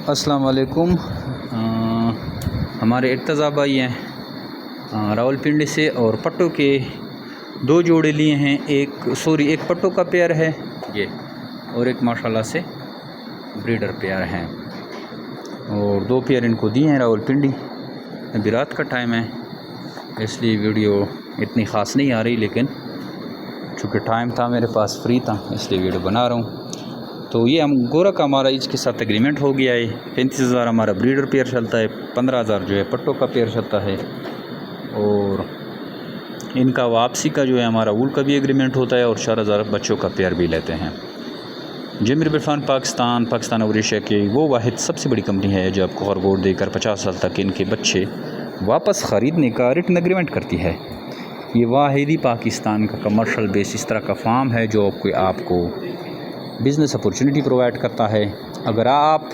अस्सलाम वालेकुम। हमारे इर्तज़ा भाई हैं रावलपिंडी से और पट्टों के दो जोड़े लिए हैं। एक पट्टों का पेयर है ये, और एक माशाल्लाह से ब्रीडर पेयर हैं, और दो पेयर इनको दिए हैं रावलपिंडी। अभी रात का टाइम है इसलिए वीडियो इतनी ख़ास नहीं आ रही, लेकिन चूँकि टाइम था मेरे पास, फ्री था, इसलिए वीडियो बना रहा हूँ। तो ये हम गोरा का हमारा इसके साथ एग्रीमेंट हो गया है। 35,000 हमारा ब्रीडर पेयर चलता है, 15,000 जो है पट्टों का पेयर चलता है, और इनका वापसी का जो है हमारा वूल का भी एग्रीमेंट होता है, और 4,000 बच्चों का पेयर भी लेते हैं। जेमर बिरफान पाकिस्तान और एशिया की वो वाहिद सबसे बड़ी कंपनी है जो आपको खरगोश देकर 50 साल तक इनके बच्चे वापस ख़रीदने का रिटन एग्रीमेंट करती है। ये वाहिद ही पाकिस्तान का कमर्शल बेस इस तरह का फार्म है जो आपको बिज़नेस अपॉर्चुनिटी प्रोवाइड करता है। अगर आप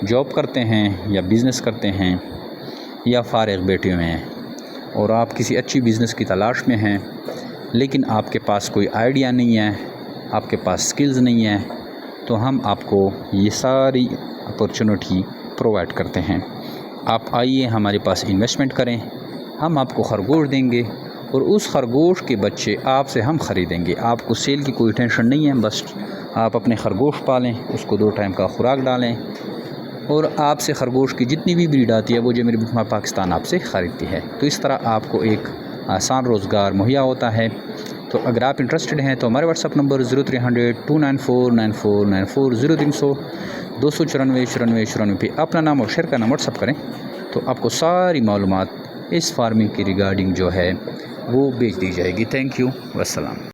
जॉब करते हैं या बिज़नेस करते हैं या फारिग बैठे हुए हैं और आप किसी अच्छी बिज़नेस की तलाश में हैं, लेकिन आपके पास कोई आइडिया नहीं है, आपके पास स्किल्स नहीं है, तो हम आपको ये सारी अपॉर्चुनिटी प्रोवाइड करते हैं। आप आइए हमारे पास इन्वेस्टमेंट करें, हम आपको खरगोश देंगे और उस खरगोश के बच्चे आपसे हम ख़रीदेंगे। आपको सेल की कोई टेंशन नहीं है, बस आप अपने खरगोश पालें, उसको 2 टाइम का खुराक डालें, और आपसे खरगोश की जितनी भी ब्रीड आती है वो जेमर बिरफान पाकिस्तान आपसे ख़रीदती है। तो इस तरह आपको एक आसान रोज़गार मुहैया होता है। तो अगर आप इंटरेस्टेड हैं तो हमारे व्हाट्सअप नंबर 0300 294 9494 0300 294 94 पे अपना नाम और शेयर का नाम व्हाट्सअप करें, तो आपको सारी मालूमात इस फार्मिंग की रिगार्डिंग जो है वो भेज दी जाएगी। Thank you, वस्सलाम।